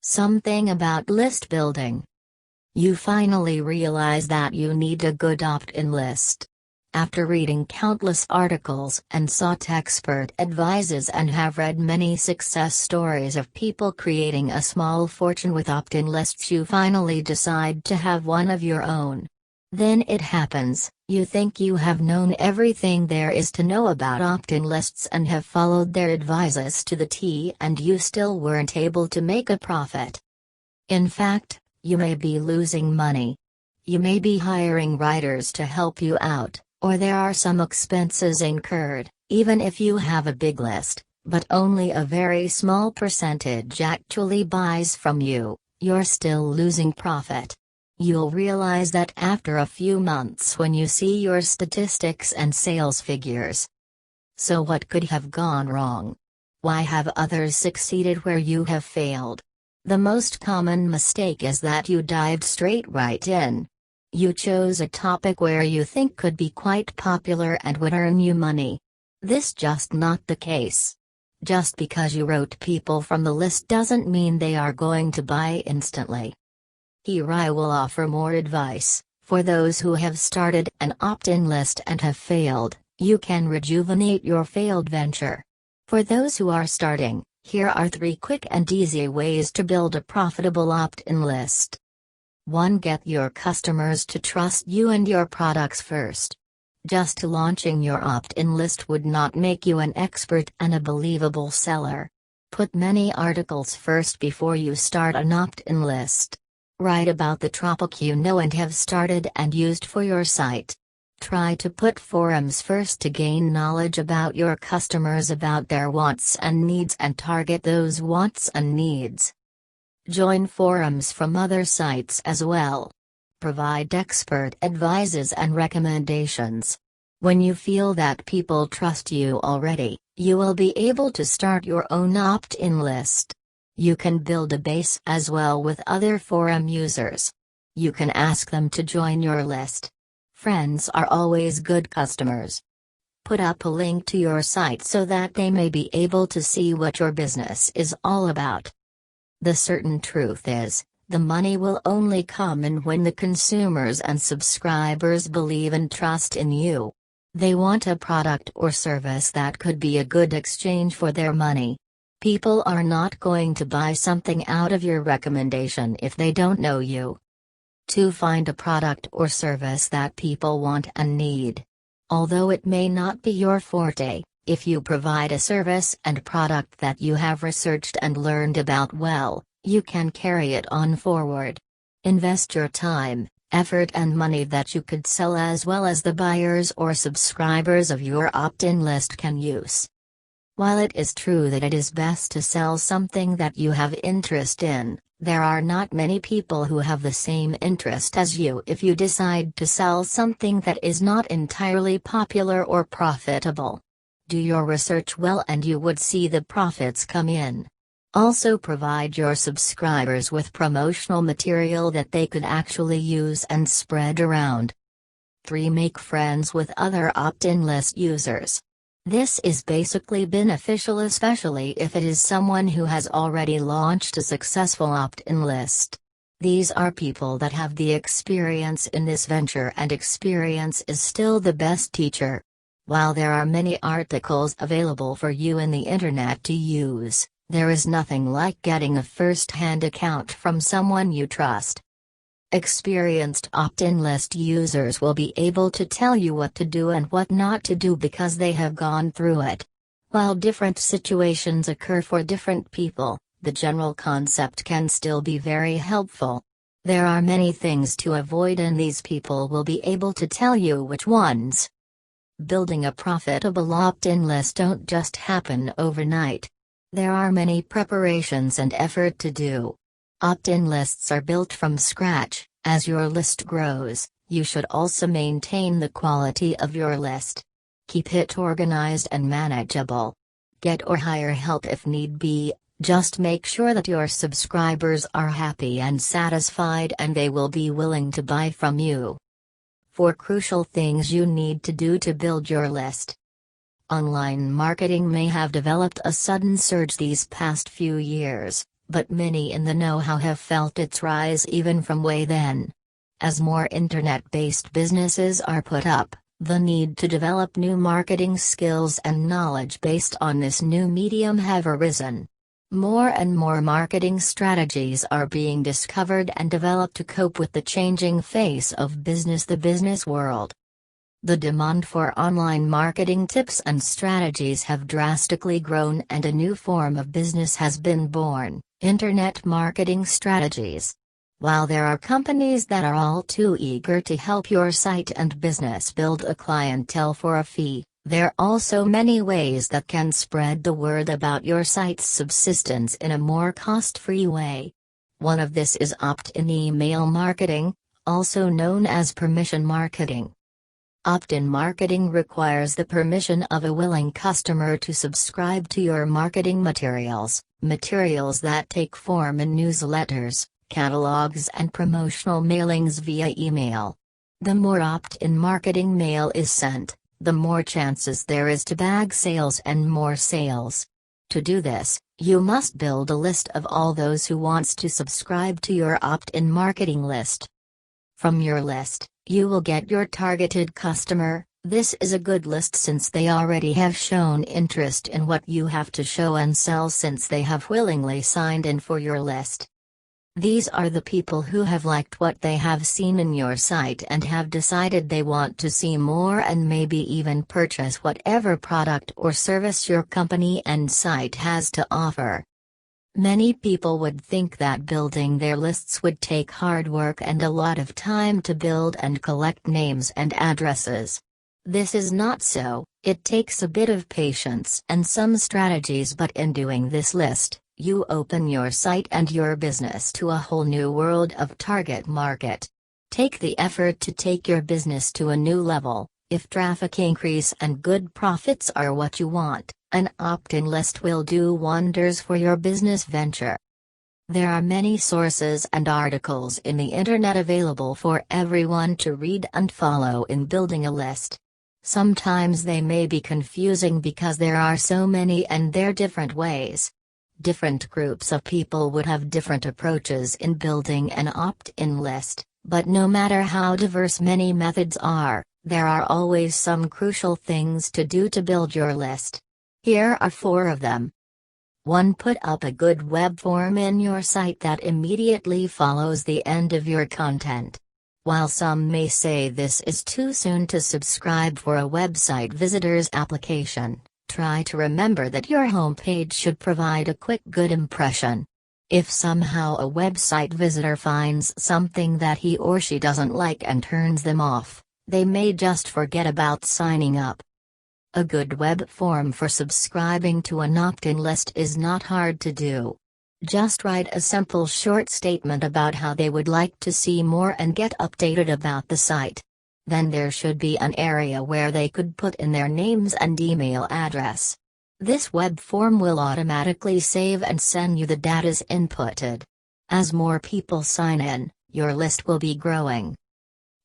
Something about list building. You finally realize that you need a good opt-in list. After reading countless articles and sought expert advices and have read many success stories of people creating a small fortune with opt-in lists, you finally decide to have one of your own. Then it happens, you think you have known everything there is to know about opt-in lists and have followed their advices to the T, and you still weren't able to make a profit. In fact, you may be losing money. You may be hiring writers to help you out, or there are some expenses incurred, even if you have a big list, but only a very small percentage actually buys from you, you're still losing profit. You'll realize that after a few months when you see your statistics and sales figures. So what could have gone wrong? Why have others succeeded where you have failed? The most common mistake is that you dived straight right in. You chose a topic where you think could be quite popular and would earn you money. This just not the case. Just because you wrote people from the list doesn't mean they are going to buy instantly. Here I will offer more advice. For those who have started an opt-in list and have failed, you can rejuvenate your failed venture. For those who are starting, here are 3 quick and easy ways to build a profitable opt-in list. 1. Get your customers to trust you and your products first. Just launching your opt-in list would not make you an expert and a believable seller. Put many articles first before you start an opt-in list. Write about the topic you know and have started and used for your site. Try to put forums first to gain knowledge about your customers, about their wants and needs, and target those wants and needs. Join forums from other sites as well. Provide expert advices and recommendations. When you feel that people trust you already, you will be able to start your own opt-in list. You can build a base as well with other forum users. You can ask them to join your list. Friends are always good customers. Put up a link to your site so that they may be able to see what your business is all about. The certain truth is, the money will only come in when the consumers and subscribers believe and trust in you. They want a product or service that could be a good exchange for their money. People are not going to buy something out of your recommendation if they don't know you. 2. Find a product or service that people want and need. Although it may not be your forte, if you provide a service and product that you have researched and learned about well, you can carry it on forward. Invest your time, effort and money that you could sell as well as the buyers or subscribers of your opt-in list can use. While it is true that it is best to sell something that you have interest in, there are not many people who have the same interest as you if you decide to sell something that is not entirely popular or profitable. Do your research well and you would see the profits come in. Also provide your subscribers with promotional material that they could actually use and spread around. 3. Make friends with other opt-in list users. This is basically beneficial, especially if it is someone who has already launched a successful opt-in list. These are people that have the experience in this venture, and experience is still the best teacher. While there are many articles available for you in the internet to use, there is nothing like getting a first-hand account from someone you trust. Experienced opt-in list users will be able to tell you what to do and what not to do because they have gone through it. While different situations occur for different people, the general concept can still be very helpful. There are many things to avoid and these people will be able to tell you which ones. Building a profitable opt-in list don't just happen overnight. There are many preparations and effort to do. Opt-in lists are built from scratch. As your list grows, you should also maintain the quality of your list. Keep it organized and manageable. Get or hire help if need be, just make sure that your subscribers are happy and satisfied and they will be willing to buy from you. 4 crucial things you need to do to build your list. Online marketing may have developed a sudden surge these past few years, but many in the know-how have felt its rise even from way then. As more internet-based businesses are put up, the need to develop new marketing skills and knowledge based on this new medium have arisen. More and more marketing strategies are being discovered and developed to cope with the changing face of the business world. The demand for online marketing tips and strategies have drastically grown and a new form of business has been born: internet marketing strategies. While there are companies that are all too eager to help your site and business build a clientele for a fee, there are also many ways that can spread the word about your site's subsistence in a more cost-free way. One of this is opt-in email marketing, also known as permission marketing. Opt-in marketing requires the permission of a willing customer to subscribe to your marketing materials that take form in newsletters, catalogs and promotional mailings via email. The more opt-in marketing mail is sent, the more chances there is to bag sales and more sales. To do this, you must build a list of all those who wants to subscribe to your opt-in marketing list. From your list, you will get your targeted customer. This is a good list since they already have shown interest in what you have to show and sell, since they have willingly signed in for your list. These are the people who have liked what they have seen in your site and have decided they want to see more and maybe even purchase whatever product or service your company and site has to offer. Many people would think that building their lists would take hard work and a lot of time to build and collect names and addresses. This is not so. It takes a bit of patience and some strategies, but in doing this list, you open your site and your business to a whole new world of target market. Take the effort to take your business to a new level. If traffic increase and good profits are what you want, an opt-in list will do wonders for your business venture. There are many sources and articles in the internet available for everyone to read and follow in building a list. Sometimes they may be confusing because there are so many and there are different ways. Different groups of people would have different approaches in building an opt-in list, but no matter how diverse many methods are, there are always some crucial things to do to build your list. Here are 4 of them. 1. Put up a good web form in your site that immediately follows the end of your content. While some may say this is too soon to subscribe for a website visitor's application, try to remember that your homepage should provide a quick good impression. If somehow a website visitor finds something that he or she doesn't like and turns them off, they may just forget about signing up. A good web form for subscribing to an opt-in list is not hard to do. Just write a simple short statement about how they would like to see more and get updated about the site. Then there should be an area where they could put in their names and email address. This web form will automatically save and send you the data inputted. As more people sign in, your list will be growing.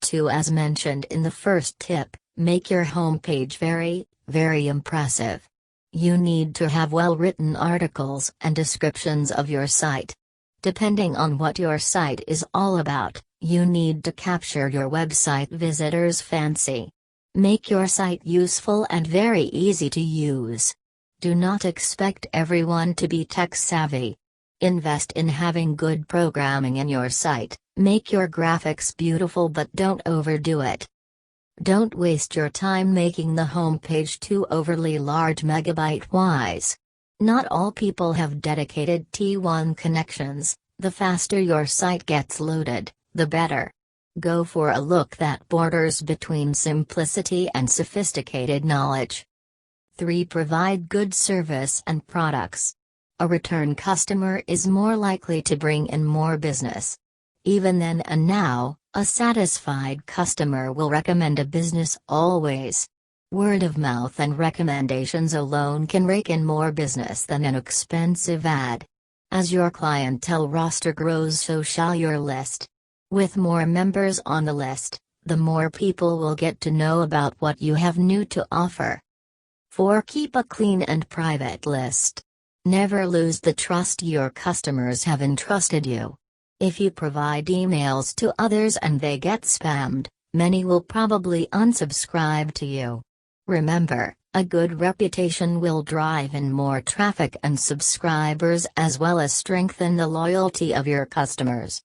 2. As mentioned in the first tip, make your homepage very, very impressive. You need to have well-written articles and descriptions of your site. Depending on what your site is all about, you need to capture your website visitors' fancy. Make your site useful and very easy to use. Do not expect everyone to be tech-savvy. Invest in having good programming in your site. Make your graphics beautiful but don't overdo it. Don't waste your time making the homepage too overly large megabyte-wise. Not all people have dedicated T1 connections. The faster your site gets loaded, the better. Go for a look that borders between simplicity and sophisticated knowledge. 3. Provide good service and products. A return customer is more likely to bring in more business. Even then and now, a satisfied customer will recommend a business always. Word of mouth and recommendations alone can rake in more business than an expensive ad. As your clientele roster grows, so shall your list. With more members on the list, the more people will get to know about what you have new to offer. 4. Keep a clean and private list. Never lose the trust your customers have entrusted you. If you provide emails to others and they get spammed, many will probably unsubscribe to you. Remember, a good reputation will drive in more traffic and subscribers as well as strengthen the loyalty of your customers.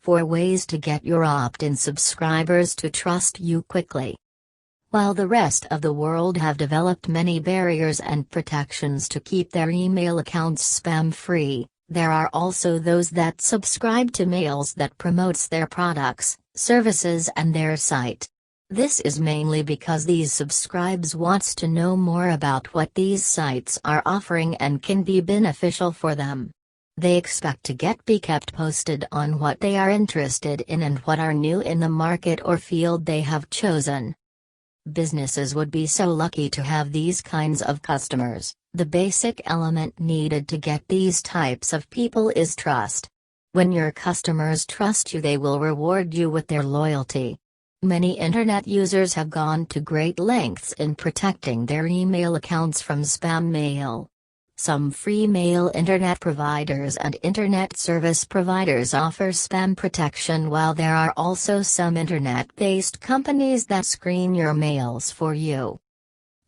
4 ways to get your opt-in subscribers to trust you quickly. While the rest of the world have developed many barriers and protections to keep their email accounts spam-free, there are also those that subscribe to mails that promotes their products, services and their site. This is mainly because these subscribes wants to know more about what these sites are offering and can be beneficial for them. They expect to be kept posted on what they are interested in and what are new in the market or field they have chosen. Businesses would be so lucky to have these kinds of customers. The basic element needed to get these types of people is trust. When your customers trust you, they will reward you with their loyalty. Many internet users have gone to great lengths in protecting their email accounts from spam mail. Some free mail internet providers and internet service providers offer spam protection, while there are also some internet-based companies that screen your mails for you.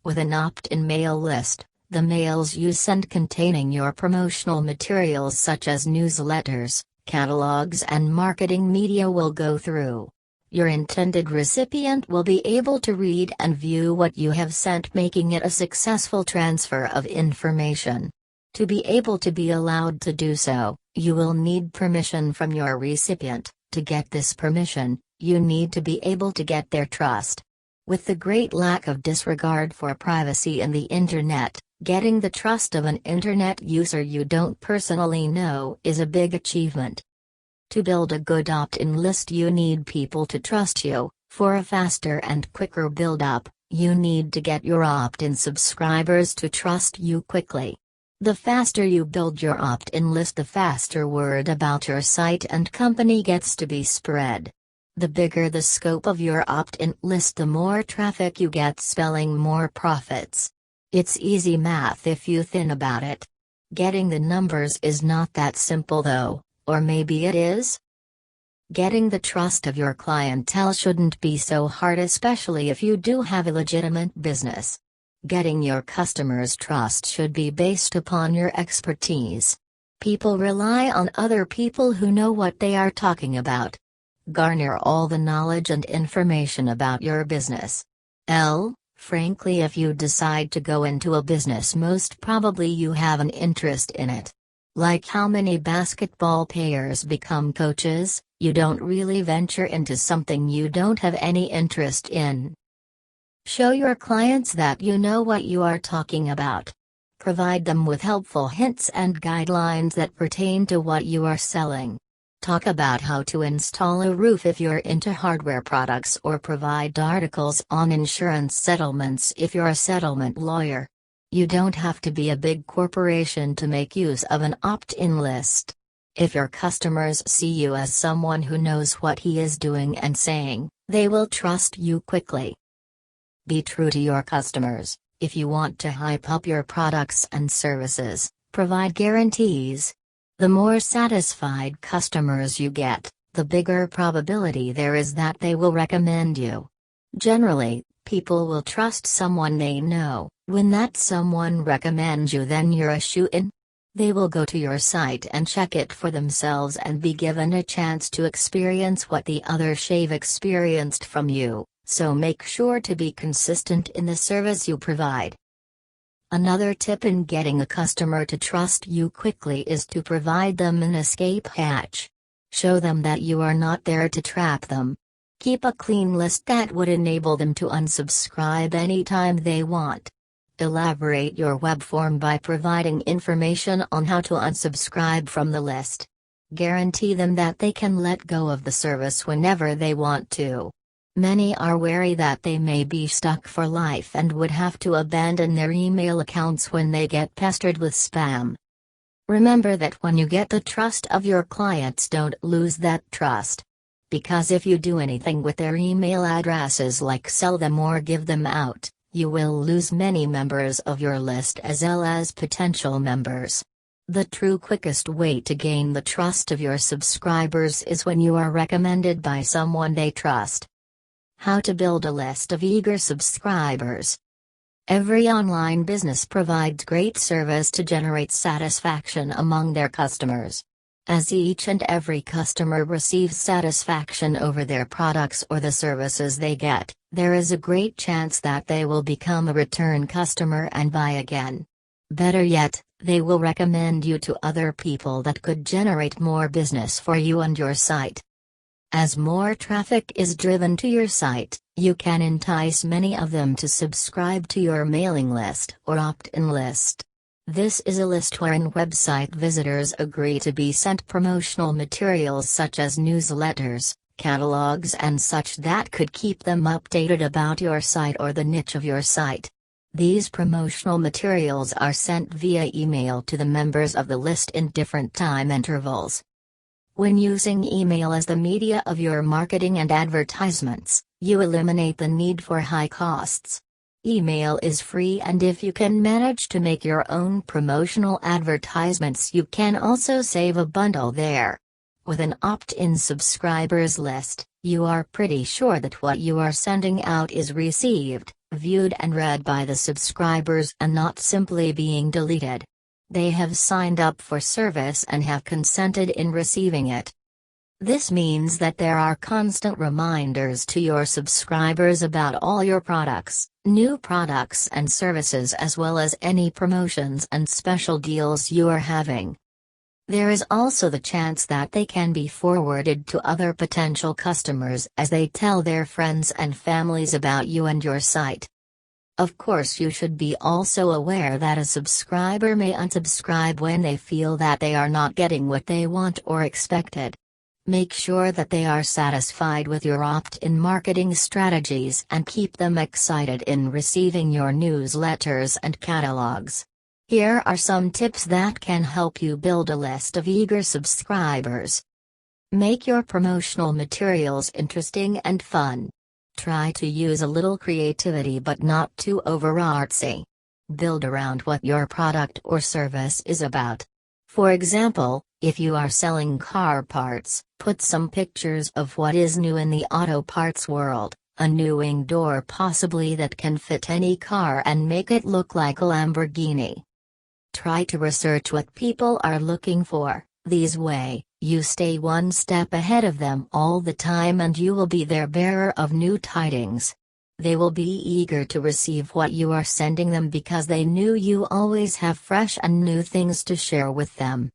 With an opt-in mail list, the mails you send containing your promotional materials such as newsletters, catalogs and marketing media will go through. Your intended recipient will be able to read and view what you have sent, making it a successful transfer of information. To be able to be allowed to do so, you will need permission from your recipient. To get this permission, you need to be able to get their trust. With the great lack of disregard for privacy in the internet, getting the trust of an internet user you don't personally know is a big achievement. To build a good opt-in list, you need people to trust you. For a faster and quicker build-up, you need to get your opt-in subscribers to trust you quickly. The faster you build your opt-in list, the faster word about your site and company gets to be spread. The bigger the scope of your opt-in list, the more traffic you get, spelling more profits. It's easy math if you think about it. Getting the numbers is not that simple though. Or maybe it is? Getting the trust of your clientele shouldn't be so hard, especially if you do have a legitimate business. Getting your customers' trust should be based upon your expertise. People rely on other people who know what they are talking about. Garner all the knowledge and information about your business. Frankly, if you decide to go into a business, most probably you have an interest in it. Like how many basketball players become coaches, you don't really venture into something you don't have any interest in. Show your clients that you know what you are talking about. Provide them with helpful hints and guidelines that pertain to what you are selling. Talk about how to install a roof if you're into hardware products, or provide articles on insurance settlements if you're a settlement lawyer. You don't have to be a big corporation to make use of an opt-in list. If your customers see you as someone who knows what he is doing and saying, they will trust you quickly. Be true to your customers. If you want to hype up your products and services, provide guarantees. The more satisfied customers you get, the bigger probability there is that they will recommend you. Generally, people will trust someone they know. When that someone recommends you, then you're a shoo-in. They will go to your site and check it for themselves and be given a chance to experience what the others have experienced from you, so make sure to be consistent in the service you provide. Another tip in getting a customer to trust you quickly is to provide them an escape hatch. Show them that you are not there to trap them. Keep a clean list that would enable them to unsubscribe anytime they want. Elaborate your web form by providing information on how to unsubscribe from the list. Guarantee them that they can let go of the service whenever they want to. Many are wary that they may be stuck for life and would have to abandon their email accounts when they get pestered with spam. Remember that when you get the trust of your clients, don't lose that trust. Because if you do anything with their email addresses like sell them or give them out, you will lose many members of your list as well as potential members. The true quickest way to gain the trust of your subscribers is when you are recommended by someone they trust. How to build a list of eager subscribers. Every online business provides great service to generate satisfaction among their customers. As each and every customer receives satisfaction over their products or the services they get, there is a great chance that they will become a return customer and buy again. Better yet, they will recommend you to other people that could generate more business for you and your site. As more traffic is driven to your site, you can entice many of them to subscribe to your mailing list or opt-in list. This is a list wherein website visitors agree to be sent promotional materials such as newsletters, catalogs and such that could keep them updated about your site or the niche of your site. These promotional materials are sent via email to the members of the list in different time intervals. When using email as the media of your marketing and advertisements, you eliminate the need for high costs. Email is free, and if you can manage to make your own promotional advertisements, you can also save a bundle there. With an opt-in subscribers list, you are pretty sure that what you are sending out is received, viewed and read by the subscribers and not simply being deleted. They have signed up for service and have consented in receiving it. This means that there are constant reminders to your subscribers about all your products, new products and services, as well as any promotions and special deals you are having. There is also the chance that they can be forwarded to other potential customers as they tell their friends and families about you and your site. Of course, you should be also aware that a subscriber may unsubscribe when they feel that they are not getting what they want or expected. Make sure that they are satisfied with your opt-in marketing strategies and keep them excited in receiving your newsletters and catalogs. Here are some tips that can help you build a list of eager subscribers. Make your promotional materials interesting and fun. Try to use a little creativity but not too over artsy. Build around what your product or service is about. For example, if you are selling car parts, put some pictures of what is new in the auto parts world, a new wing door possibly that can fit any car and make it look like a Lamborghini. Try to research what people are looking for. This way, you stay one step ahead of them all the time and you will be their bearer of new tidings. They will be eager to receive what you are sending them because they knew you always have fresh and new things to share with them.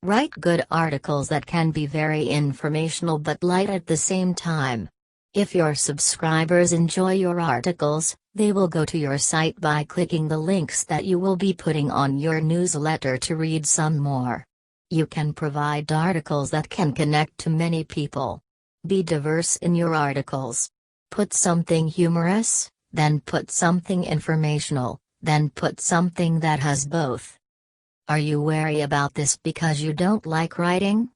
Write good articles that can be very informational but light at the same time. If your subscribers enjoy your articles, they will go to your site by clicking the links that you will be putting on your newsletter to read some more. You can provide articles that can connect to many people. Be diverse in your articles. Put something humorous, then put something informational, then put something that has both. Are you wary about this because you don't like writing?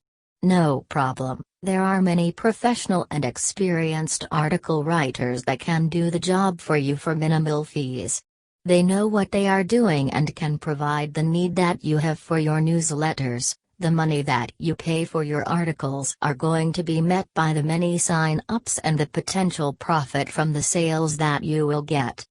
No problem, there are many professional and experienced article writers that can do the job for you for minimal fees. They know what they are doing and can provide the need that you have for your newsletters. The money that you pay for your articles are going to be met by the many sign-ups and the potential profit from the sales that you will get.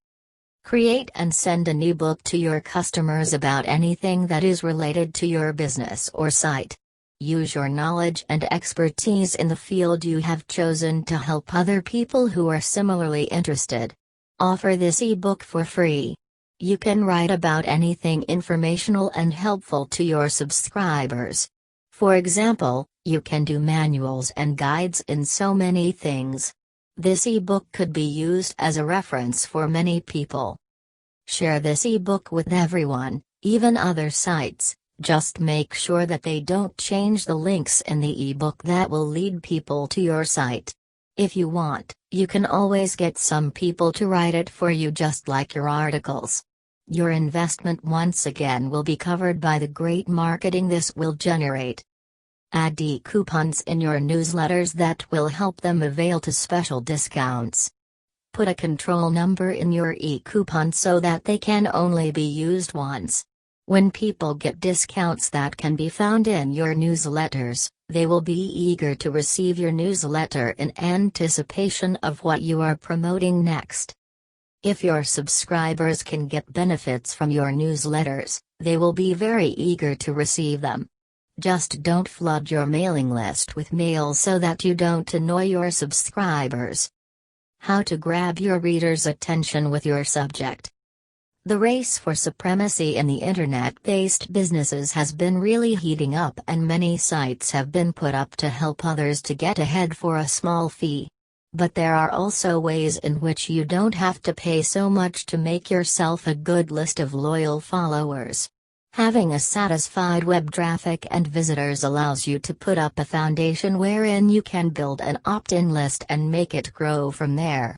Create and send an ebook to your customers about anything that is related to your business or site. Use your knowledge and expertise in the field you have chosen to help other people who are similarly interested. Offer this ebook for free. You can write about anything informational and helpful to your subscribers. For example, you can do manuals and guides in so many things. This ebook could be used as a reference for many people. Share this ebook with everyone, even other sites. Just make sure that they don't change the links in the ebook that will lead people to your site. If you want, you can always get some people to write it for you just like your articles. Your investment once again will be covered by the great marketing this will generate. Add coupons in your newsletters that will help them avail to special discounts. Put a control number in your e-coupon so that they can only be used once. When people get discounts that can be found in your newsletters, they will be eager to receive your newsletter in anticipation of what you are promoting next. If your subscribers can get benefits from your newsletters, they will be very eager to receive them. Just don't flood your mailing list with mail so that you don't annoy your subscribers. How to grab your readers' attention with your subject. The race for supremacy in the internet-based businesses has been really heating up, and many sites have been put up to help others to get ahead for a small fee. But there are also ways in which you don't have to pay so much to make yourself a good list of loyal followers. Having a satisfied web traffic and visitors allows you to put up a foundation wherein you can build an opt-in list and make it grow from there.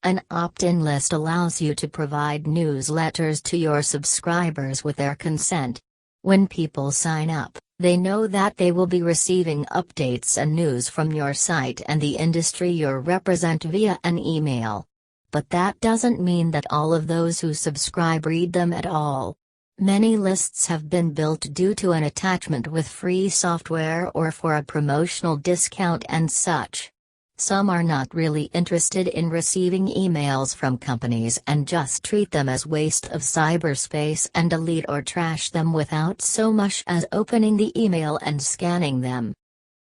An opt-in list allows you to provide newsletters to your subscribers with their consent. When people sign up, they know that they will be receiving updates and news from your site and the industry you represent via an email. But that doesn't mean that all of those who subscribe read them at all. Many lists have been built due to an attachment with free software or for a promotional discount and such. Some are not really interested in receiving emails from companies and just treat them as waste of cyberspace and delete or trash them without so much as opening the email and scanning them.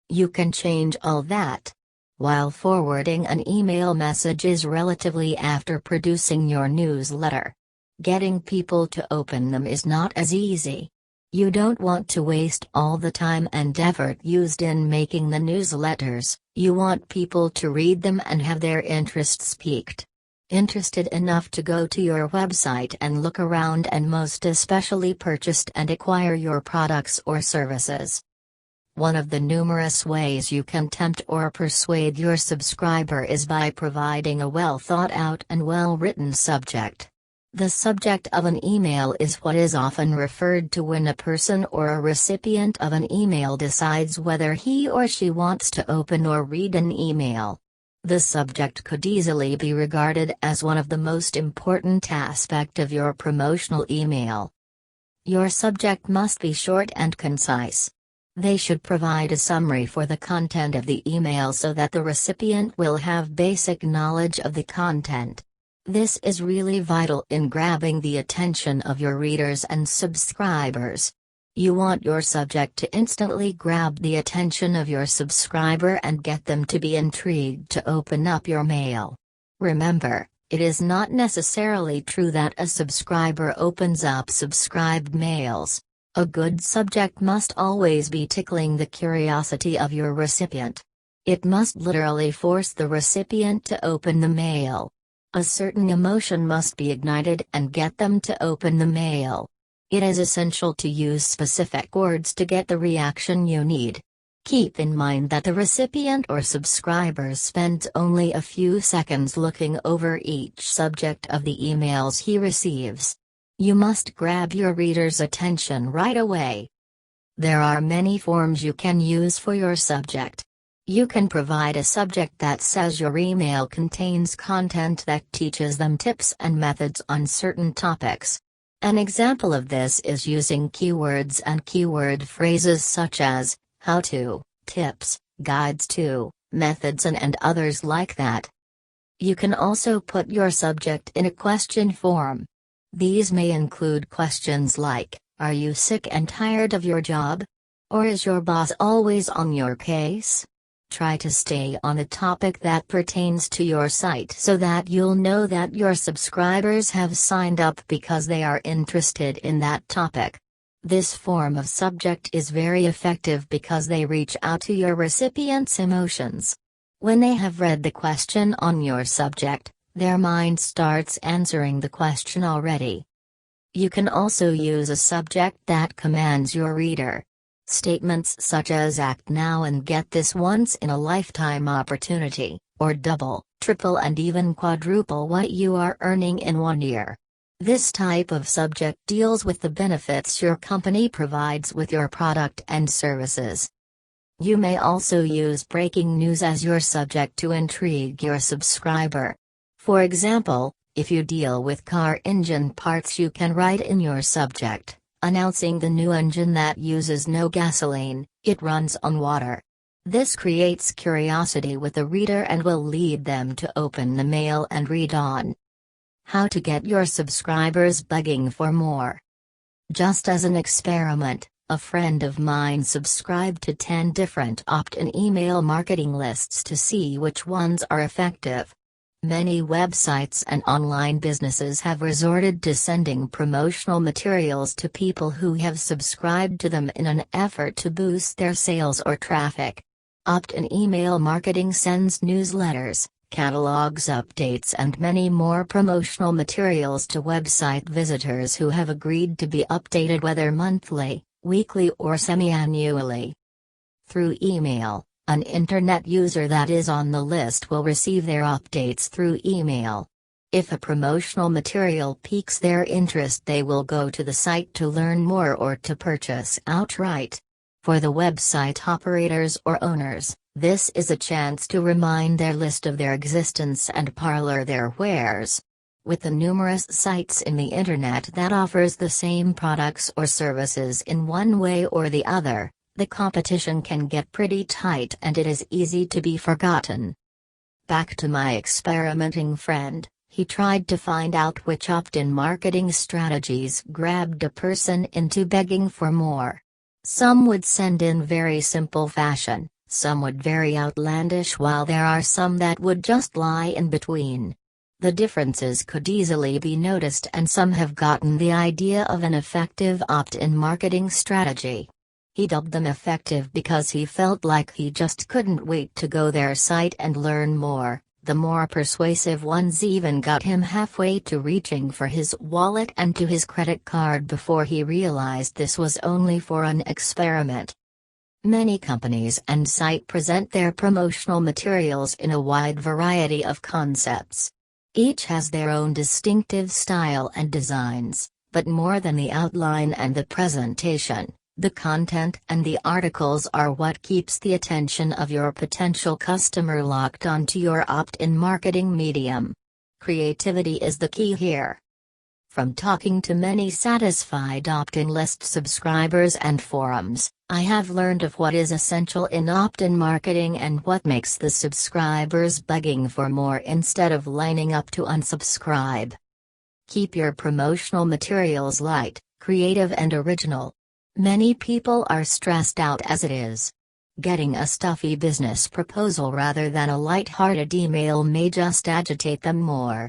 You can change all that. While forwarding an email message is relatively after producing your newsletter, getting people to open them is not as easy. You don't want to waste all the time and effort used in making the newsletters. You want people to read them and have their interests piqued. Interested enough to go to your website and look around, and most especially purchased and acquire your products or services. One of the numerous ways you can tempt or persuade your subscriber is by providing a well thought out and well written subject. The subject of an email is what is often referred to when a person or a recipient of an email decides whether he or she wants to open or read an email. The subject could easily be regarded as one of the most important aspects of your promotional email. Your subject must be short and concise. They should provide a summary for the content of the email so that the recipient will have basic knowledge of the content. This is really vital in grabbing the attention of your readers and subscribers. You want your subject to instantly grab the attention of your subscriber and get them to be intrigued to open up your mail. Remember, it is not necessarily true that a subscriber opens up subscribed mails. A good subject must always be tickling the curiosity of your recipient. It must literally force the recipient to open the mail. A certain emotion must be ignited and get them to open the mail. It is essential to use specific words to get the reaction you need. Keep in mind that the recipient or subscriber spends only a few seconds looking over each subject of the emails he receives. You must grab your reader's attention right away. There are many forms you can use for your subject. You can provide a subject that says your email contains content that teaches them tips and methods on certain topics. An example of this is using keywords and keyword phrases such as how to, tips, guides to, methods, and others like that. You can also put your subject in a question form. These may include questions like, are you sick and tired of your job? Or is your boss always on your case? Try to stay on a topic that pertains to your site so that you'll know that your subscribers have signed up because they are interested in that topic. This form of subject is very effective because they reach out to your recipient's emotions. When they have read the question on your subject, their mind starts answering the question already. You can also use a subject that commands your reader. Statements such as act now and get this once-in-a-lifetime opportunity, or double, triple, and even quadruple what you are earning in 1 year. This type of subject deals with the benefits your company provides with your product and services. You may also use breaking news as your subject to intrigue your subscriber. For example, if you deal with car engine parts, you can write in your subject, announcing the new engine that uses no gasoline, it runs on water. This creates curiosity with the reader and will lead them to open the mail and read on. How to get your subscribers begging for more. Just as an experiment, a friend of mine subscribed to 10 different opt-in email marketing lists to see which ones are effective. Many websites and online businesses have resorted to sending promotional materials to people who have subscribed to them in an effort to boost their sales or traffic. Opt-in email marketing sends newsletters, catalogs, updates, and many more promotional materials to website visitors who have agreed to be updated whether monthly, weekly, or semi-annually. Through email, an internet user that is on the list will receive their updates through email. If a promotional material piques their interest, they will go to the site to learn more or to purchase outright. For the website operators or owners, this is a chance to remind their list of their existence and parlor their wares. With the numerous sites in the internet that offers the same products or services in one way or the other, the competition can get pretty tight and it is easy to be forgotten. Back to my experimenting friend, he tried to find out which opt-in marketing strategies grabbed a person into begging for more. Some would send in very simple fashion, some would very outlandish, while there are some that would just lie in between. The differences could easily be noticed, and some have gotten the idea of an effective opt-in marketing strategy. He dubbed them effective because he felt like he just couldn't wait to go their site and learn more. The more persuasive ones even got him halfway to reaching for his wallet and to his credit card before he realized this was only for an experiment. Many companies and sites present their promotional materials in a wide variety of concepts. Each has their own distinctive style and designs, but more than the outline and the presentation, the content and the articles are what keeps the attention of your potential customer locked onto your opt-in marketing medium. Creativity is the key here. From talking to many satisfied opt-in list subscribers and forums, I have learned of what is essential in opt-in marketing and what makes the subscribers begging for more instead of lining up to unsubscribe. Keep your promotional materials light, creative, and original. Many people are stressed out as it is. Getting a stuffy business proposal rather than a light-hearted email may just agitate them more.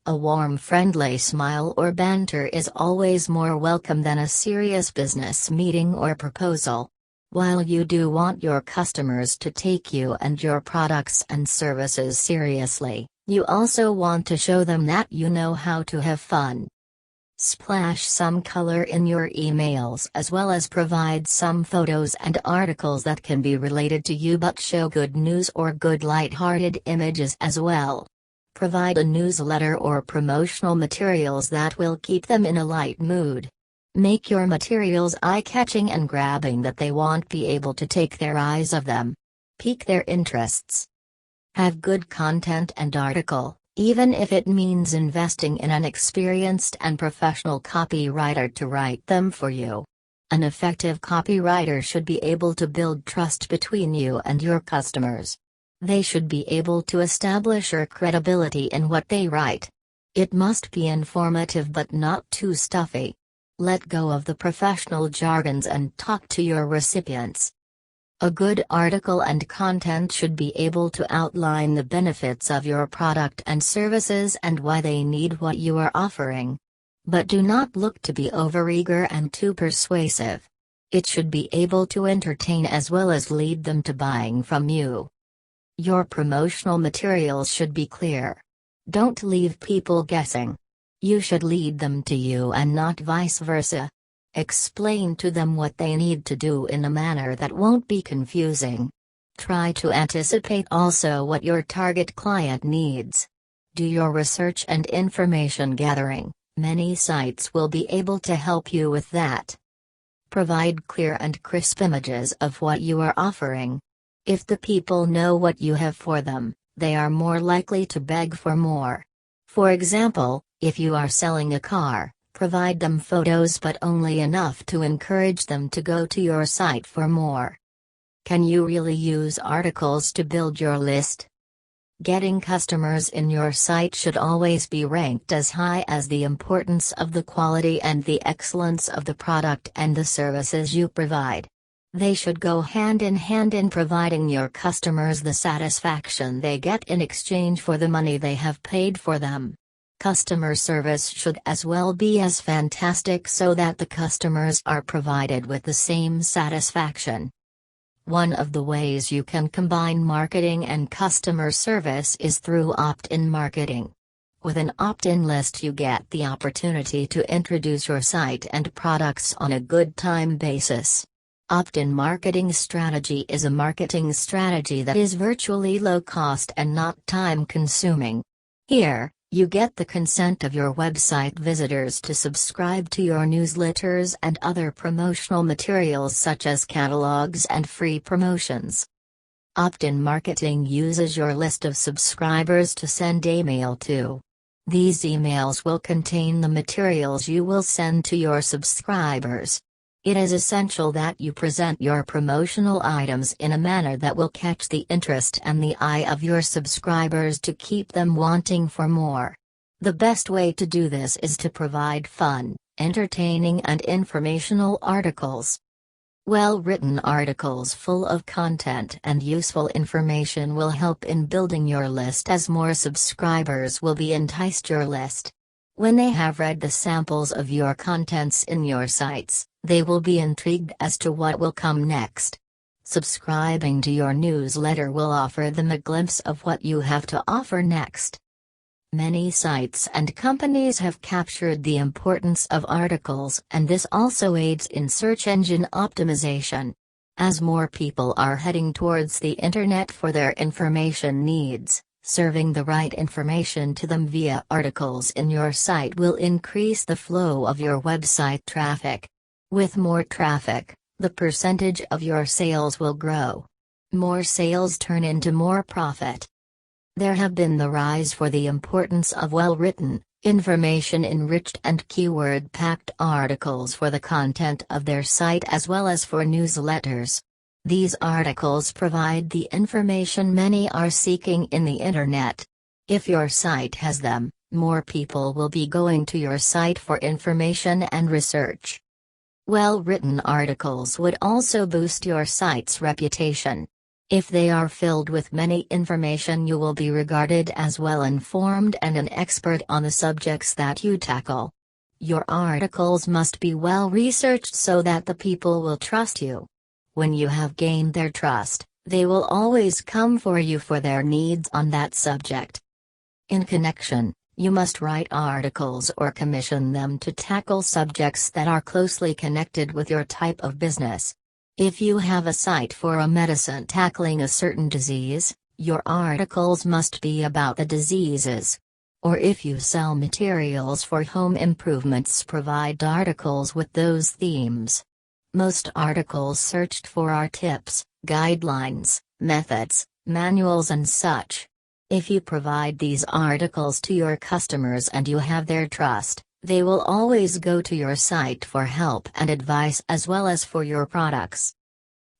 A warm, friendly smile or banter is always more welcome than a serious business meeting or proposal. While you do want your customers to take you and your products and services seriously, you also want to show them that you know how to have fun. Splash some color in your emails as well as provide some photos and articles that can be related to you but show good news or good light-hearted images as well. Provide a newsletter or promotional materials that will keep them in a light mood. Make your materials eye-catching and grabbing that they won't be able to take their eyes off them. Pique their interests. Have good content and article, even if it means investing in an experienced and professional copywriter to write them for you. An effective copywriter should be able to build trust between you and your customers. They should be able to establish your credibility in what they write. It must be informative but not too stuffy. Let go of the professional jargons and talk to your recipients. A good article and content should be able to outline the benefits of your product and services and why they need what you are offering. But do not look to be overeager and too persuasive. It should be able to entertain as well as lead them to buying from you. Your promotional materials should be clear. Don't leave people guessing. You should lead them to you and not vice versa. Explain to them what they need to do in a manner that won't be confusing. Try to anticipate also what your target client needs. Do your research and information gathering. Many sites will be able to help you with that. Provide clear and crisp images of what you are offering. If the people know what you have for them, they are more likely to beg for more. For example, if you are selling a car, provide them photos but only enough to encourage them to go to your site for more. Can you really use articles to build your list? Getting customers in your site should always be ranked as high as the importance of the quality and the excellence of the product and the services you provide. They should go hand in providing your customers the satisfaction they get in exchange for the money they have paid for them. Customer service should as well be as fantastic so that the customers are provided with the same satisfaction. One of the ways you can combine marketing and customer service is through opt-in marketing. With an opt-in list, you get the opportunity to introduce your site and products on a good time basis. Opt-in marketing strategy is a marketing strategy that is virtually low cost and not time consuming. Here, you get the consent of your website visitors to subscribe to your newsletters and other promotional materials such as catalogs and free promotions. Opt-in marketing uses your list of subscribers to send email to. These emails will contain the materials you will send to your subscribers. It is essential that you present your promotional items in a manner that will catch the interest and the eye of your subscribers to keep them wanting for more. The best way to do this is to provide fun, entertaining and informational articles. Well-written articles full of content and useful information will help in building your list, as more subscribers will be enticed to your list. When they have read the samples of your contents in your sites, they will be intrigued as to what will come next. Subscribing to your newsletter will offer them a glimpse of what you have to offer next. Many sites and companies have captured the importance of articles, and this also aids in search engine optimization. As more people are heading towards the internet for their information needs, serving the right information to them via articles in your site will increase the flow of your website traffic. With more traffic, the percentage of your sales will grow. More sales turn into more profit. There have been the rise for the importance of well-written, information-enriched and keyword-packed articles for the content of their site as well as for newsletters. These articles provide the information many are seeking in the internet. If your site has them, more people will be going to your site for information and research. Well-written articles would also boost your site's reputation. If they are filled with many information, you will be regarded as well-informed and an expert on the subjects that you tackle. Your articles must be well-researched so that the people will trust you. When you have gained their trust, they will always come for you for their needs on that subject. In connection, you must write articles or commission them to tackle subjects that are closely connected with your type of business. If you have a site for a medicine tackling a certain disease, your articles must be about the diseases. Or if you sell materials for home improvements, provide articles with those themes. Most articles searched for are tips, guidelines, methods, manuals and such. If you provide these articles to your customers and you have their trust, they will always go to your site for help and advice as well as for your products.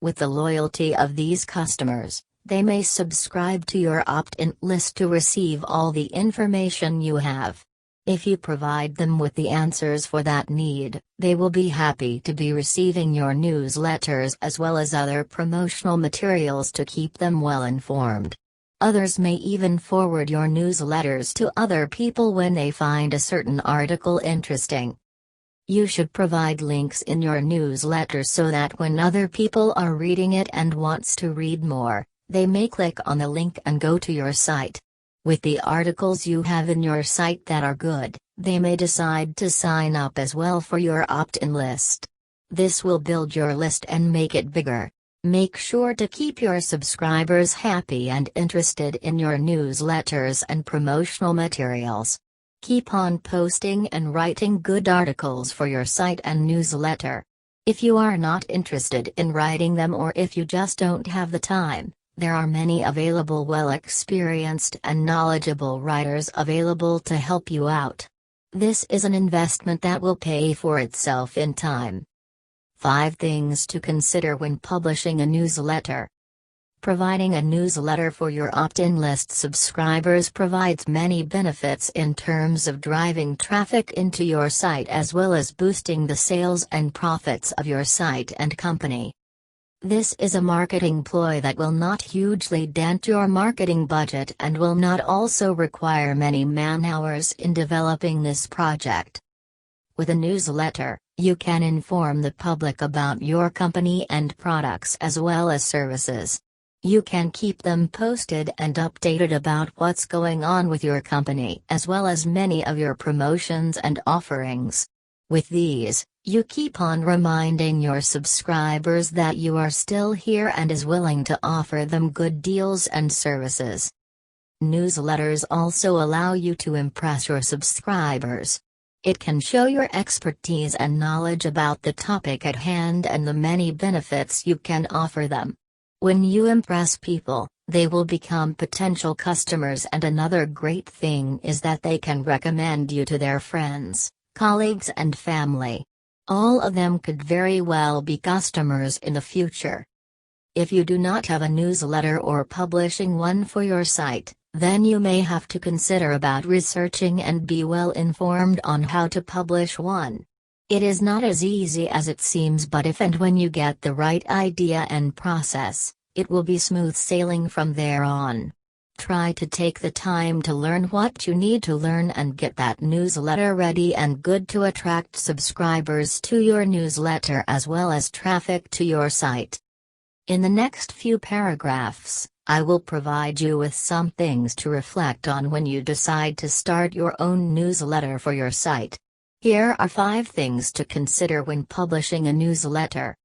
With the loyalty of these customers, they may subscribe to your opt-in list to receive all the information you have. If you provide them with the answers for that need, they will be happy to be receiving your newsletters as well as other promotional materials to keep them well informed. Others may even forward your newsletters to other people when they find a certain article interesting. You should provide links in your newsletter so that when other people are reading it and wants to read more, they may click on the link and go to your site. With the articles you have in your site that are good, they may decide to sign up as well for your opt-in list. This will build your list and make it bigger. Make sure to keep your subscribers happy and interested in your newsletters and promotional materials. Keep on posting and writing good articles for your site and newsletter. If you are not interested in writing them or if you just don't have the time, There are many available well-experienced and knowledgeable writers available to help you out. This is an investment that will pay for itself in time. 5 things to consider when publishing a newsletter. Providing a newsletter for your opt-in list subscribers provides many benefits in terms of driving traffic into your site as well as boosting the sales and profits of your site and company. This is a marketing ploy that will not hugely dent your marketing budget and will not also require many man-hours in developing this project. With a newsletter, you can inform the public about your company and products as well as services. You can keep them posted and updated about what's going on with your company as well as many of your promotions and offerings. With these, you keep on reminding your subscribers that you are still here and is willing to offer them good deals and services. Newsletters also allow you to impress your subscribers. It can show your expertise and knowledge about the topic at hand and the many benefits you can offer them. When you impress people, they will become potential customers, and another great thing is that they can recommend you to their friends, colleagues and family. All of them could very well be customers in the future. If you do not have a newsletter or publishing one for your site, then you may have to consider about researching and be well informed on how to publish one. It is not as easy as it seems, but if and when you get the right idea and process, it will be smooth sailing from there on. Try to take the time to learn what you need to learn and get that newsletter ready and good to attract subscribers to your newsletter as well as traffic to your site. In the next few paragraphs, I will provide you with some things to reflect on when you decide to start your own newsletter for your site. Here are 5 things to consider when publishing a newsletter.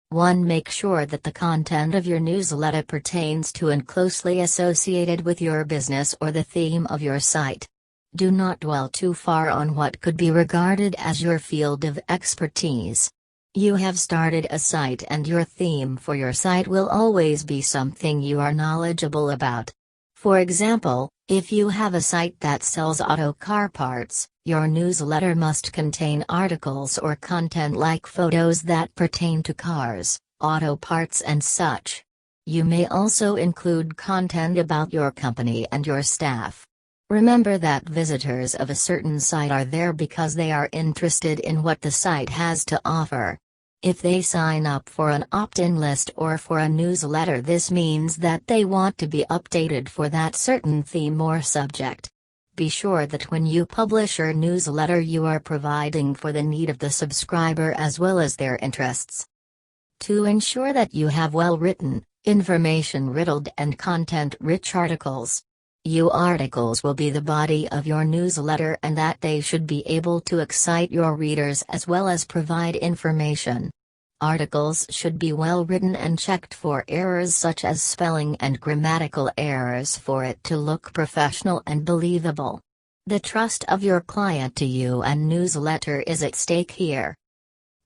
1. Make sure that the content of your newsletter pertains to and closely associated with your business or the theme of your site. Do not dwell too far on what could be regarded as your field of expertise. You have started a site and your theme for your site will always be something you are knowledgeable about. For example, if you have a site that sells auto car parts, your newsletter must contain articles or content like photos that pertain to cars, auto parts and such. You may also include content about your company and your staff. Remember that visitors of a certain site are there because they are interested in what the site has to offer. If they sign up for an opt-in list or for a newsletter, this means that they want to be updated for that certain theme or subject. Be sure that when you publish your newsletter you are providing for the need of the subscriber as well as their interests. 2. Ensure that you have well-written, information-riddled and content-rich articles. Your articles will be the body of your newsletter and that they should be able to excite your readers as well as provide information. Articles should be well written and checked for errors such as spelling and grammatical errors for it to look professional and believable. The trust of your client to you and newsletter is at stake here.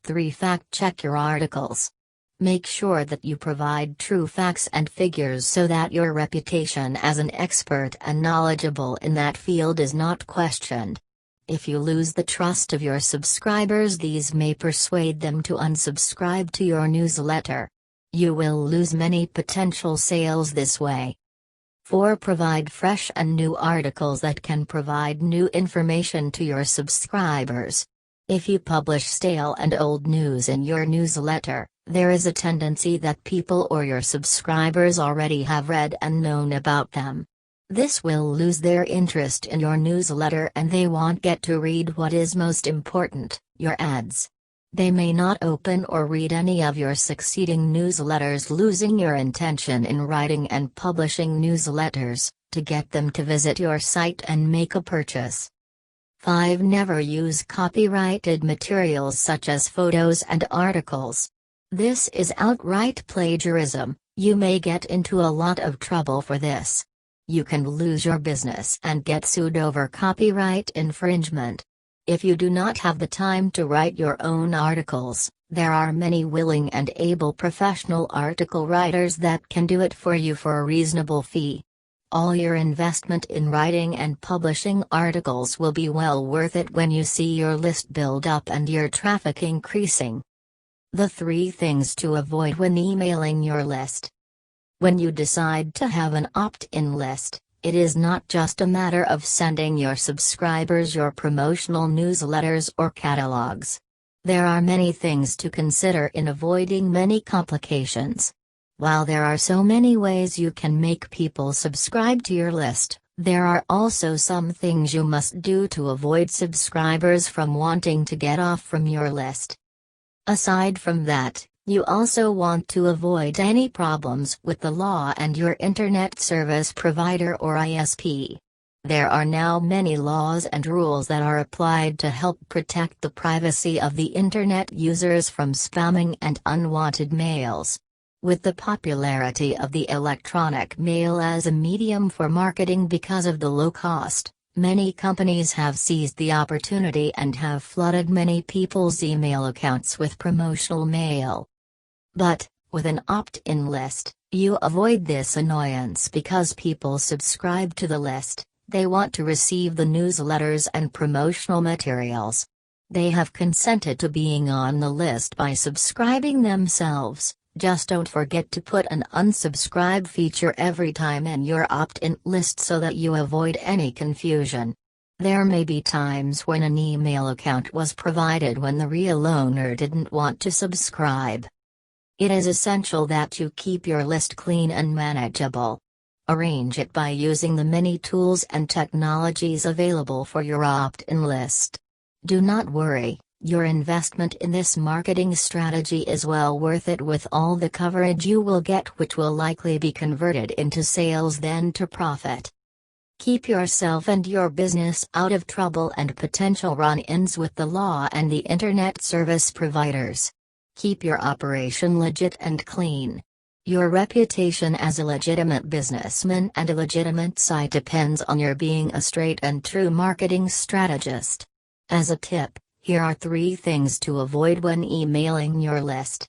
3. Fact-check your articles. Make sure that you provide true facts and figures so that your reputation as an expert and knowledgeable in that field is not questioned. If you lose the trust of your subscribers, these may persuade them to unsubscribe to your newsletter. You will lose many potential sales this way. 4. Provide fresh and new articles that can provide new information to your subscribers. If you publish stale and old news in your newsletter, there is a tendency that people or your subscribers already have read and known about them. This will lose their interest in your newsletter and they won't get to read what is most important, your ads. They may not open or read any of your succeeding newsletters, losing your intention in writing and publishing newsletters, to get them to visit your site and make a purchase. 5. Never use copyrighted materials such as photos and articles. This is outright plagiarism. You may get into a lot of trouble for this. You can lose your business and get sued over copyright infringement. If you do not have the time to write your own articles, There are many willing and able professional article writers that can do it for you for a reasonable fee. All your investment in writing and publishing articles will be well worth it when you see your list build up and your traffic increasing. The 3 things to avoid when emailing your list. When you decide to have an opt-in list, it is not just a matter of sending your subscribers your promotional newsletters or catalogs. There are many things to consider in avoiding many complications. While there are so many ways you can make people subscribe to your list, there are also some things you must do to avoid subscribers from wanting to get off from your list. Aside from that, you also want to avoid any problems with the law and your internet service provider or ISP. There are now many laws and rules that are applied to help protect the privacy of the internet users from spamming and unwanted mails. With the popularity of the electronic mail as a medium for marketing because of the low cost, many companies have seized the opportunity and have flooded many people's email accounts with promotional mail. But, with an opt-in list, you avoid this annoyance because people subscribe to the list. They want to receive the newsletters and promotional materials. They have consented to being on the list by subscribing themselves. Just don't forget to put an unsubscribe feature every time in your opt-in list so that you avoid any confusion. There may be times when an email account was provided when the real owner didn't want to subscribe. It is essential that you keep your list clean and manageable. Arrange it by using the many tools and technologies available for your opt-in list. Do not worry, your investment in this marketing strategy is well worth it with all the coverage you will get, which will likely be converted into sales then to profit. Keep yourself and your business out of trouble and potential run-ins with the law and the internet service providers. Keep your operation legit and clean. Your reputation as a legitimate businessman and a legitimate site depends on your being a straight and true marketing strategist. As a tip, here are 3 things to avoid when emailing your list.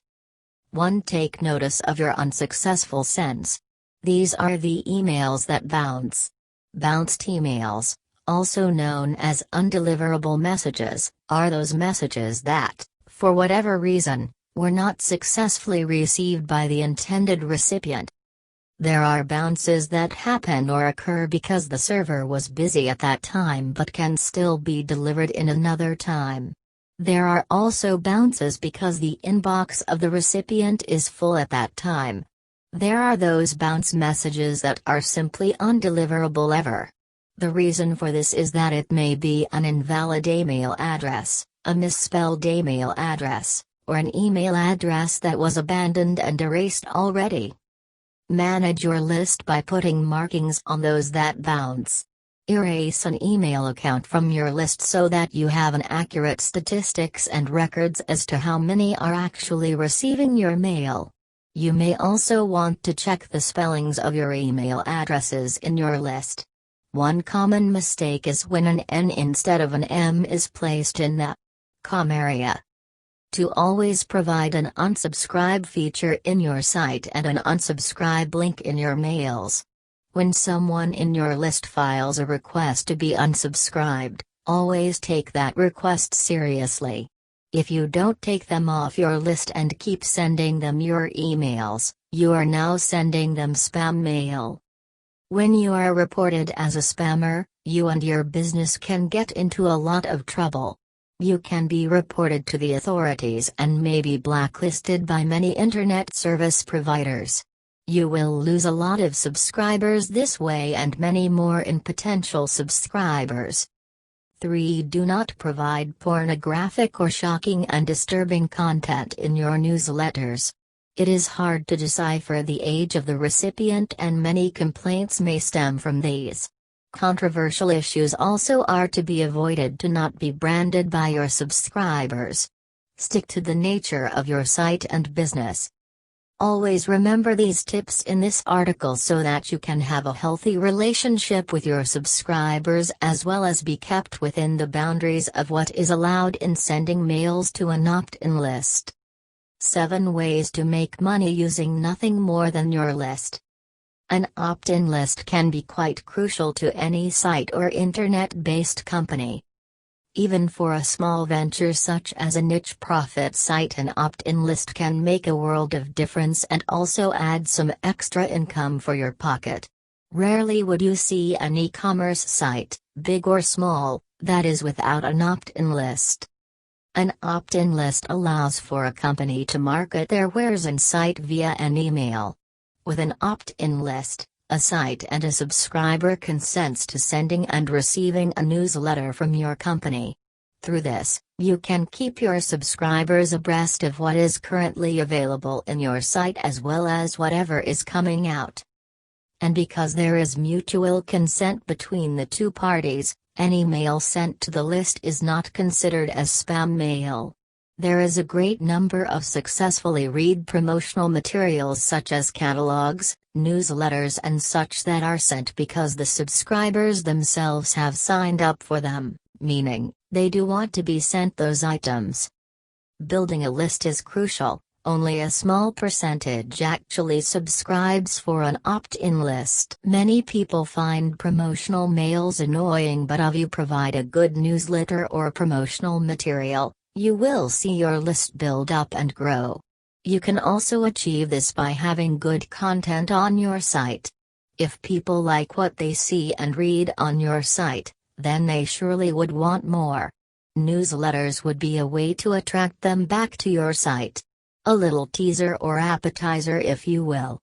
1. Take notice of your unsuccessful sends. These are the emails that bounce. Bounced emails, also known as undeliverable messages, are those messages that, for whatever reason, were not successfully received by the intended recipient. There are bounces that happen or occur because the server was busy at that time but can still be delivered in another time. There are also bounces because the inbox of the recipient is full at that time. There are those bounce messages that are simply undeliverable ever. The reason for this is that it may be an invalid email address, a misspelled email address, or an email address that was abandoned and erased already. Manage your list by putting markings on those that bounce. Erase an email account from your list so that you have an accurate statistics and records as to how many are actually receiving your mail. You may also want to check the spellings of your email addresses in your list. One common mistake is when an N instead of an M is placed in the com area. To always provide an unsubscribe feature in your site and an unsubscribe link in your mails. When someone in your list files a request to be unsubscribed, always take that request seriously. If you don't take them off your list and keep sending them your emails, you are now sending them spam mail. When you are reported as a spammer, you and your business can get into a lot of trouble. You can be reported to the authorities and may be blacklisted by many internet service providers. You will lose a lot of subscribers this way and many more in potential subscribers. 3. Do not provide pornographic or shocking and disturbing content in your newsletters. It is hard to decipher the age of the recipient and many complaints may stem from these. Controversial issues also are to be avoided to not be branded by your subscribers. Stick to the nature of your site and business. Always remember these tips in this article so that you can have a healthy relationship with your subscribers as well as be kept within the boundaries of what is allowed in sending mails to an opt-in list. 7 Ways to make money using nothing more than your list. An opt-in list can be quite crucial to any site or internet-based company. Even for a small venture such as a niche profit site, an opt-in list can make a world of difference and also add some extra income for your pocket. Rarely would you see an e-commerce site, big or small, that is without an opt-in list. An opt-in list allows for a company to market their wares and site via an email. With an opt-in list, a site and a subscriber consents to sending and receiving a newsletter from your company. Through this, you can keep your subscribers abreast of what is currently available in your site as well as whatever is coming out. And because there is mutual consent between the two parties, any mail sent to the list is not considered as spam mail. There is a great number of successfully read promotional materials such as catalogs, newsletters and such that are sent because the subscribers themselves have signed up for them, meaning, they do want to be sent those items. Building a list is crucial. Only a small percentage actually subscribes for an opt-in list. Many people find promotional mails annoying, but if you provide a good newsletter or promotional material, you will see your list build up and grow. You can also achieve this by having good content on your site. If people like what they see and read on your site, then they surely would want more. Newsletters would be a way to attract them back to your site. A little teaser or appetizer, if you will.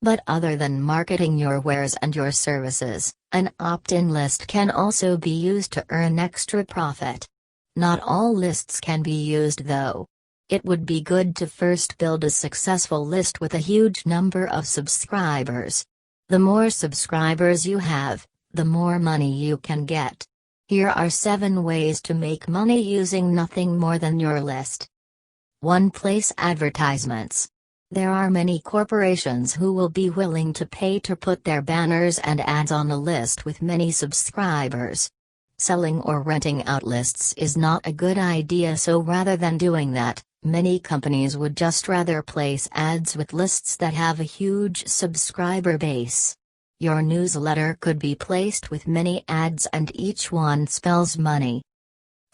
But other than marketing your wares and your services, an opt-in list can also be used to earn extra profit. Not all lists can be used though. It would be good to first build a successful list with a huge number of subscribers. The more subscribers you have, the more money you can get. Here are 7 ways to make money using nothing more than your list. 1. Place advertisements. There are many corporations who will be willing to pay to put their banners and ads on a list with many subscribers. Selling or renting out lists is not a good idea, so rather than doing that, many companies would just rather place ads with lists that have a huge subscriber base. Your newsletter could be placed with many ads and each one spells money.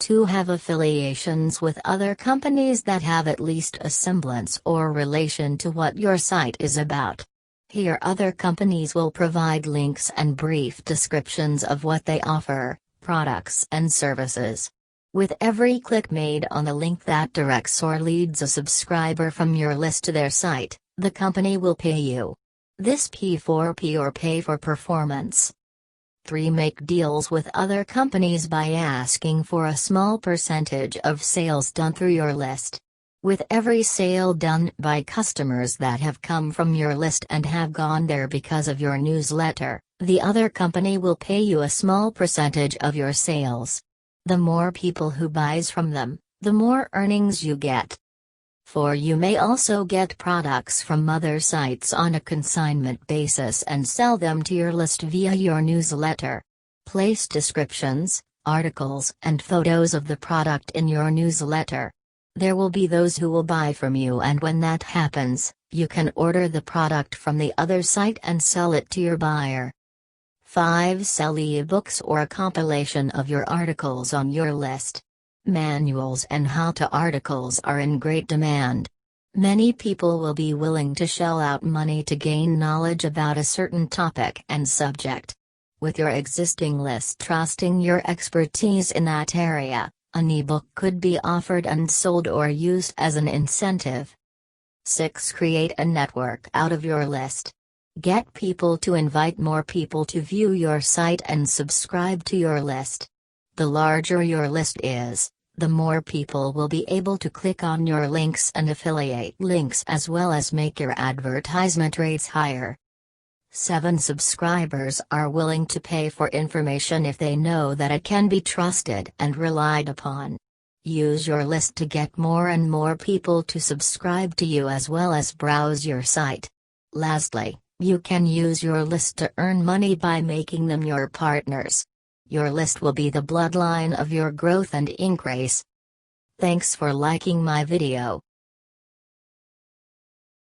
2. Have affiliations with other companies that have at least a semblance or relation to what your site is about. Here other companies will provide links and brief descriptions of what they offer, products and services. With every click made on the link that directs or leads a subscriber from your list to their site, the company will pay you. This P4P or pay for performance. 3. Make deals with other companies by asking for a small percentage of sales done through your list. With every sale done by customers that have come from your list and have gone there because of your newsletter, the other company will pay you a small percentage of your sales. The more people who buys from them, the more earnings you get. 4. You may also get products from other sites on a consignment basis and sell them to your list via your newsletter. Place descriptions, articles and photos of the product in your newsletter. There will be those who will buy from you, and when that happens, you can order the product from the other site and sell it to your buyer. 5. Sell eBooks or a compilation of your articles on your list. Manuals and how-to articles are in great demand. Many people will be willing to shell out money to gain knowledge about a certain topic and subject. With your existing list trusting your expertise in that area, an ebook could be offered and sold or used as an incentive. 6. Create a network out of your list. Get people to invite more people to view your site and subscribe to your list. The larger your list is, the more people will be able to click on your links and affiliate links, as well as make your advertisement rates higher. 7. Subscribers are willing to pay for information if they know that it can be trusted and relied upon. Use your list to get more and more people to subscribe to you as well as browse your site. Lastly, you can use your list to earn money by making them your partners. Your list will be the bloodline of your growth and increase. Thanks for liking my video.